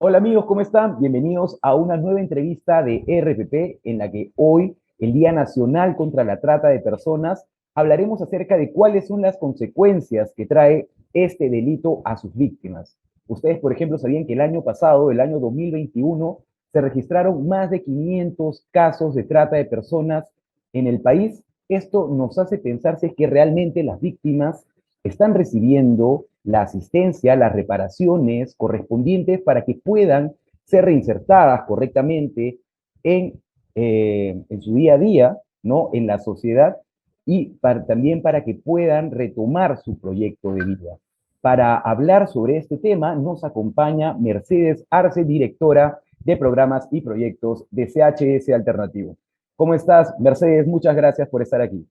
Hola amigos, ¿cómo están? Bienvenidos a una nueva entrevista de RPP en la que hoy, el Día Nacional contra la Trata de Personas, hablaremos acerca de cuáles son las consecuencias que trae este delito a sus víctimas. Ustedes, por ejemplo, sabían que el año pasado, el año 2021, se registraron más de 500 casos de trata de personas en el país. Esto nos hace pensar si es que realmente las víctimas están recibiendo la asistencia, las reparaciones correspondientes para que puedan ser reinsertadas correctamente en su día a día, ¿no? En la sociedad y también para que puedan retomar su proyecto de vida. Para hablar sobre este tema nos acompaña Mercedes Arce, directora de programas y proyectos de CHS Alternativo. ¿Cómo estás, Mercedes? Muchas gracias por estar aquí.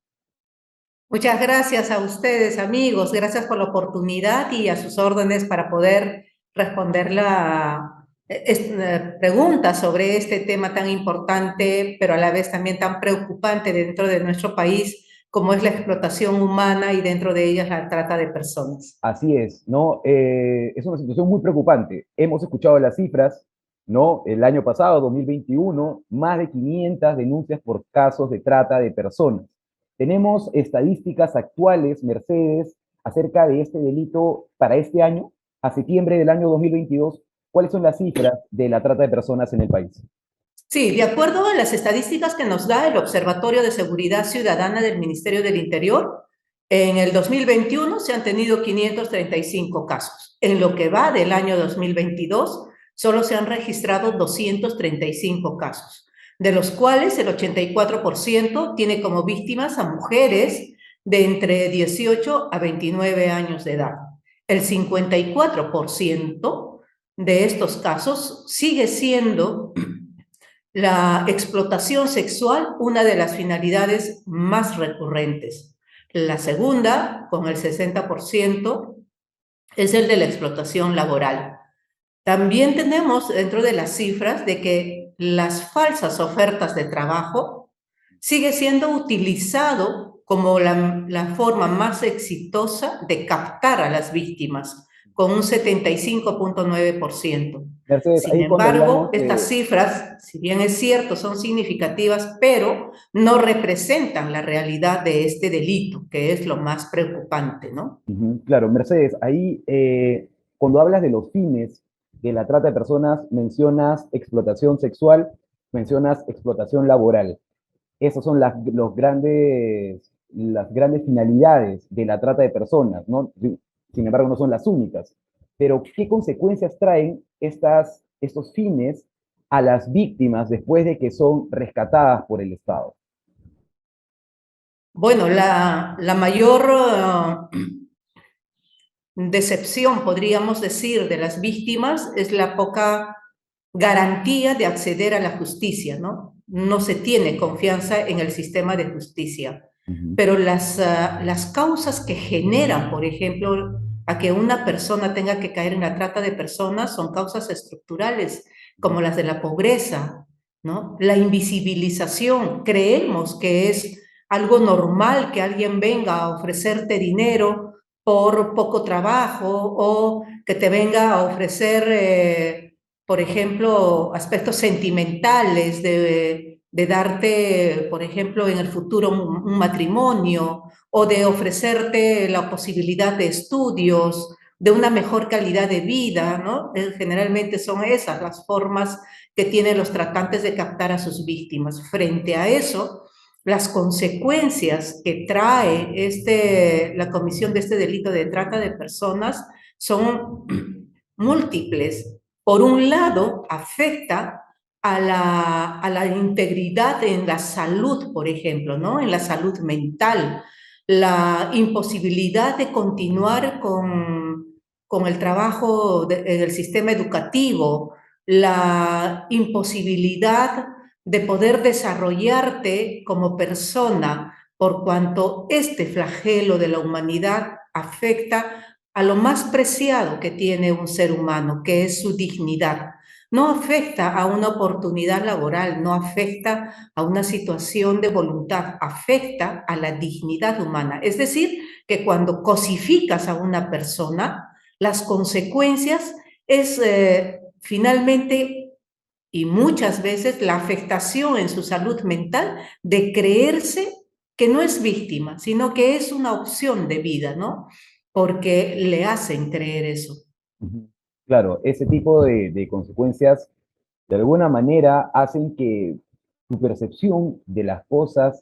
Muchas gracias a ustedes, amigos. Gracias por la oportunidad y a sus órdenes para poder responder preguntas sobre este tema tan importante, pero a la vez también tan preocupante dentro de nuestro país, como es la explotación humana y dentro de ellas la trata de personas. Así es, ¿no? Es una situación muy preocupante. Hemos escuchado las cifras, ¿no? El año pasado, 2021, más de 500 denuncias por casos de trata de personas. ¿Tenemos estadísticas actuales, Mercedes, acerca de este delito para este año, a septiembre del año 2022? ¿Cuáles son las cifras de la trata de personas en el país? Sí, de acuerdo a las estadísticas que nos da el Observatorio de Seguridad Ciudadana del Ministerio del Interior, en el 2021 se han tenido 535 casos. En lo que va del año 2022, solo se han registrado 235 casos, de los cuales el 84% tiene como víctimas a mujeres de entre 18 a 29 años de edad. El 54% de estos casos sigue siendo la explotación sexual, una de las finalidades más recurrentes. La segunda, con el 60%, es el de la explotación laboral. También tenemos dentro de las cifras de que las falsas ofertas de trabajo sigue siendo utilizado como la forma más exitosa de captar a las víctimas, con un 75.9%. Mercedes, Sin ahí cuando embargo, hablamos estas de, cifras, si bien es cierto, son significativas, pero no representan la realidad de este delito, que es lo más preocupante, ¿no? Ujú, claro, Mercedes, ahí cuando hablas de los fines de la trata de personas, mencionas explotación sexual, mencionas explotación laboral. Esas son las grandes finalidades de la trata de personas, ¿no? Sin embargo, no son las únicas. Pero, ¿qué consecuencias traen estos fines a las víctimas después de que son rescatadas por el Estado? Bueno, la mayor decepción, podríamos decir, de las víctimas es la poca garantía de acceder a la justicia, ¿no? No se tiene confianza en el sistema de justicia. Ujú. Pero las causas que generan, por ejemplo, a que una persona tenga que caer en la trata de personas son causas estructurales, como las de la pobreza, ¿no? La invisibilización. Creemos que es algo normal que alguien venga a ofrecerte dinero por poco trabajo o que te venga a ofrecer, por ejemplo, aspectos sentimentales de darte, por ejemplo, en el futuro un matrimonio o de ofrecerte la posibilidad de estudios, de una mejor calidad de vida, ¿no? Generalmente son esas las formas que tienen los tratantes de captar a sus víctimas. Frente a eso, las consecuencias que trae la comisión de este delito de trata de personas son múltiples. Por un lado, afecta a la integridad en la salud, por ejemplo, ¿no? En la salud mental, la imposibilidad de continuar con el trabajo en el sistema educativo, la imposibilidad de poder desarrollarte como persona, por cuanto este flagelo de la humanidad afecta a lo más preciado que tiene un ser humano, que es su dignidad. No afecta a una oportunidad laboral, no afecta a una situación de voluntad, afecta a la dignidad humana. Es decir, que cuando cosificas a una persona, las consecuencias es finalmente y muchas veces la afectación en su salud mental de creerse que no es víctima, sino que es una opción de vida, ¿no? Porque le hacen creer eso. Ujú. Claro, ese tipo de consecuencias de alguna manera hacen que tu percepción de las cosas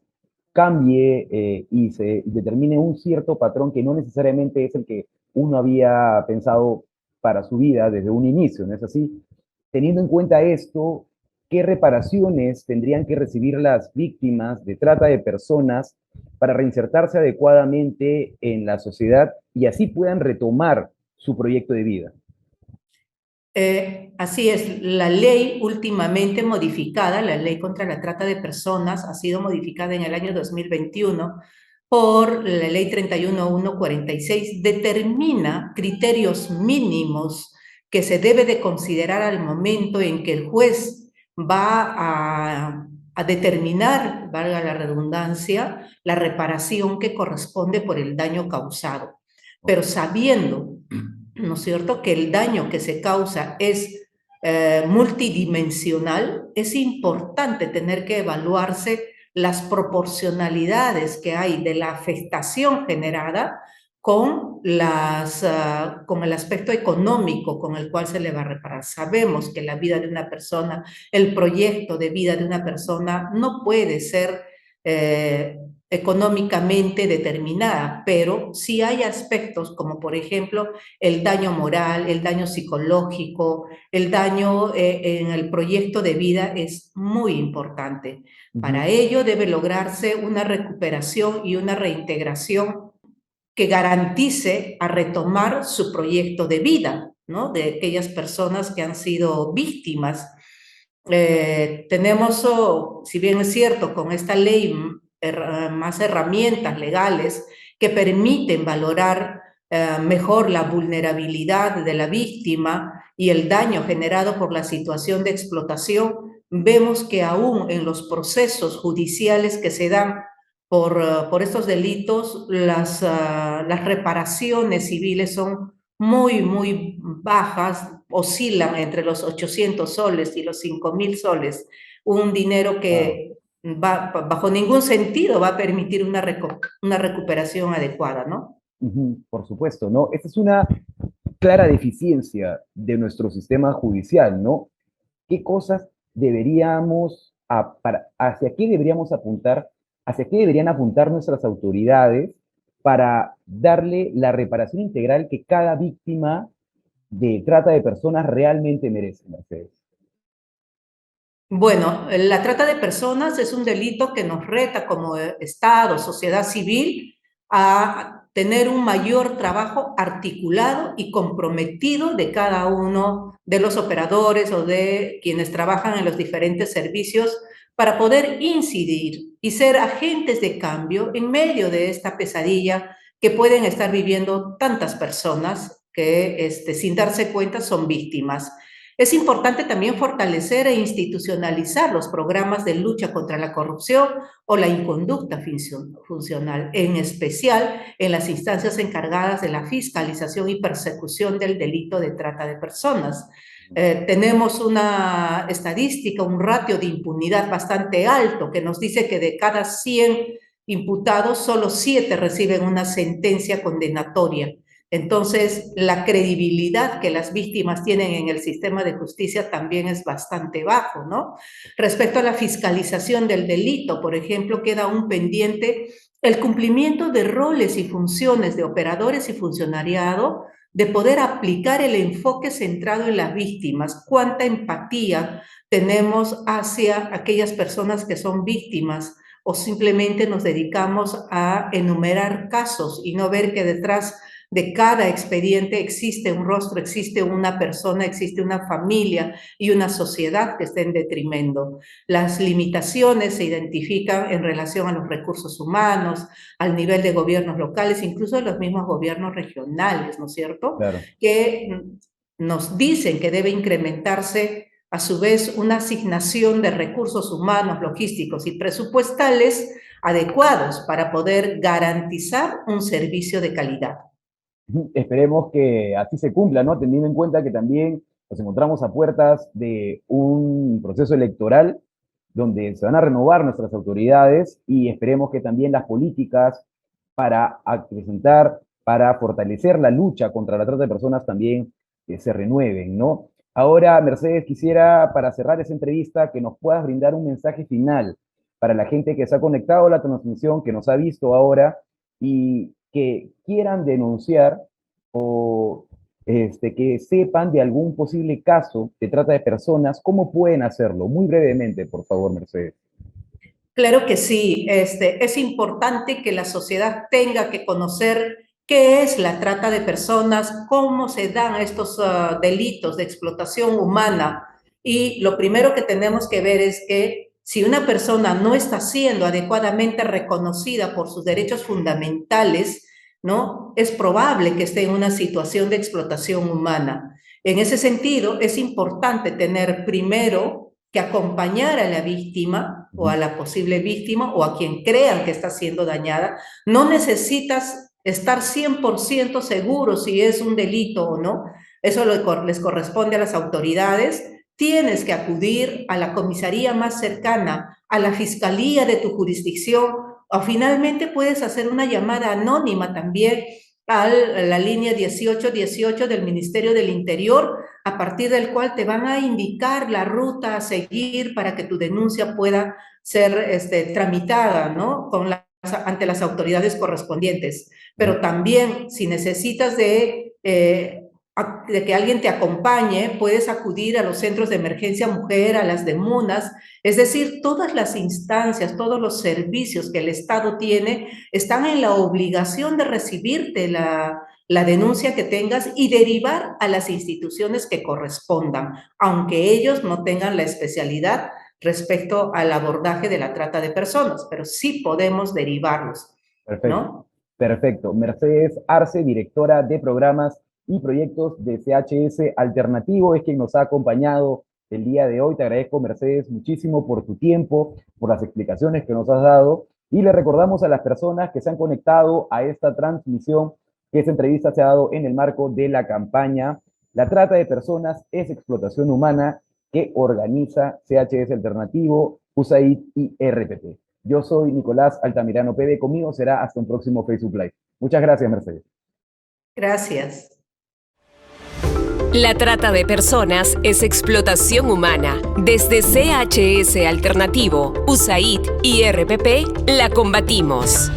cambie y se determine un cierto patrón que no necesariamente es el que uno había pensado para su vida desde un inicio, ¿no es así? Teniendo en cuenta esto, ¿qué reparaciones tendrían que recibir las víctimas de trata de personas para reinsertarse adecuadamente en la sociedad y así puedan retomar su proyecto de vida? Así es, la ley últimamente modificada, la ley contra la trata de personas, ha sido modificada en el año 2021 por la ley 31146, determina criterios mínimos que se debe de considerar al momento en que el juez va a determinar, valga la redundancia, la reparación que corresponde por el daño causado. Pero sabiendo, ¿no es cierto?, que el daño que se causa es multidimensional, es importante tener que evaluarse las proporcionalidades que hay de la afectación generada con, con el aspecto económico con el cual se le va a reparar. Sabemos que la vida de una persona, el proyecto de vida de una persona no puede ser económicamente determinada, pero sí hay aspectos como por ejemplo el daño moral, el daño psicológico, el daño en el proyecto de vida es muy importante. Para Ujú. ello debe lograrse una recuperación y una reintegración que garantice a retomar su proyecto de vida, ¿no? De aquellas personas que han sido víctimas. Tenemos, si bien es cierto, con esta ley más herramientas legales que permiten valorar mejor la vulnerabilidad de la víctima y el daño generado por la situación de explotación, vemos que aún en los procesos judiciales que se dan por estos delitos, las reparaciones civiles son muy, muy bajas, oscilan entre los 800 soles y los 5.000 soles, un dinero Wow. que va, bajo ningún sentido va a permitir una recuperación adecuada, ¿no? Ujú, por supuesto, ¿no? Esta es una clara deficiencia de nuestro sistema judicial, ¿no? ¿Qué cosas deberíamos, hacia qué deberíamos apuntar, hacia qué deberían apuntar nuestras autoridades para darle la reparación integral que cada víctima de trata de personas realmente merece, Mercedes? Bueno, la trata de personas es un delito que nos reta como Estado, sociedad civil, a tener un mayor trabajo articulado y comprometido de cada uno de los operadores o de quienes trabajan en los diferentes servicios para poder incidir y ser agentes de cambio en medio de esta pesadilla que pueden estar viviendo tantas personas que sin darse cuenta son víctimas. Es importante también fortalecer e institucionalizar los programas de lucha contra la corrupción o la inconducta funcional, en especial en las instancias encargadas de la fiscalización y persecución del delito de trata de personas. Tenemos una estadística, un ratio de impunidad bastante alto que nos dice que de cada 100 imputados, solo 7 reciben una sentencia condenatoria. Entonces, la credibilidad que las víctimas tienen en el sistema de justicia también es bastante bajo, ¿no? Respecto a la fiscalización del delito, por ejemplo, queda aún pendiente el cumplimiento de roles y funciones de operadores y funcionariado, de poder aplicar el enfoque centrado en las víctimas, cuánta empatía tenemos hacia aquellas personas que son víctimas o simplemente nos dedicamos a enumerar casos y no ver que detrás de cada expediente existe un rostro, existe una persona, existe una familia y una sociedad que está en detrimento. Las limitaciones se identifican en relación a los recursos humanos, al nivel de gobiernos locales, incluso de los mismos gobiernos regionales, ¿no es cierto? Claro. Que nos dicen que debe incrementarse a su vez una asignación de recursos humanos, logísticos y presupuestales adecuados para poder garantizar un servicio de calidad. Esperemos que así se cumpla, ¿no? Teniendo en cuenta que también Nos encontramos a puertas de un proceso electoral donde se van a renovar nuestras autoridades y esperemos que también las políticas para acrecentar, para fortalecer la lucha contra la trata de personas también se renueven, ¿no? Ahora, Mercedes, quisiera, para cerrar esa entrevista, que nos puedas brindar un mensaje final para la gente que se ha conectado a la transmisión, que nos ha visto ahora y que quieran denunciar o que sepan de algún posible caso de trata de personas. ¿Cómo pueden hacerlo? Muy brevemente, por favor, Mercedes. Claro que sí, es importante que la sociedad tenga que conocer qué es la trata de personas, cómo se dan estos delitos de explotación humana. Y lo primero que tenemos que ver es que si una persona no está siendo adecuadamente reconocida por sus derechos fundamentales, ¿no? Es probable que esté en una situación de explotación humana. En ese sentido, es importante tener primero que acompañar a la víctima o a la posible víctima o a quien crean que está siendo dañada. No necesitas estar 100% seguro si es un delito o no. Eso les corresponde a las autoridades. Tienes que acudir a la comisaría más cercana, a la fiscalía de tu jurisdicción, o finalmente puedes hacer una llamada anónima también a la línea 1818 del Ministerio del Interior, a partir del cual te van a indicar la ruta a seguir para que tu denuncia pueda ser tramitada, ¿no? Ante las autoridades correspondientes. Pero también, si necesitas de que alguien te acompañe, puedes acudir a los centros de emergencia mujer, a las demunas, es decir, todas las instancias, todos los servicios que el Estado tiene están en la obligación de recibirte la denuncia que tengas y derivar a las instituciones que correspondan, aunque ellos no tengan la especialidad respecto al abordaje de la trata de personas, pero sí podemos derivarlos, Perfecto. ¿no? Perfecto. Mercedes Arce, directora de programas y proyectos de CHS Alternativo, es quien nos ha acompañado el día de hoy. Te agradezco, Mercedes, muchísimo por tu tiempo, por las explicaciones que nos has dado. Y le recordamos a las personas que se han conectado a esta transmisión que esta entrevista se ha dado en el marco de la campaña La trata de personas es explotación humana, que organiza CHS Alternativo, USAID y RPP. Yo soy Nicolás Altamirano PD. Conmigo será hasta un próximo Facebook Live. Muchas gracias, Mercedes. Gracias. La trata de personas es explotación humana. Desde CHS Alternativo, USAID y RPP la combatimos.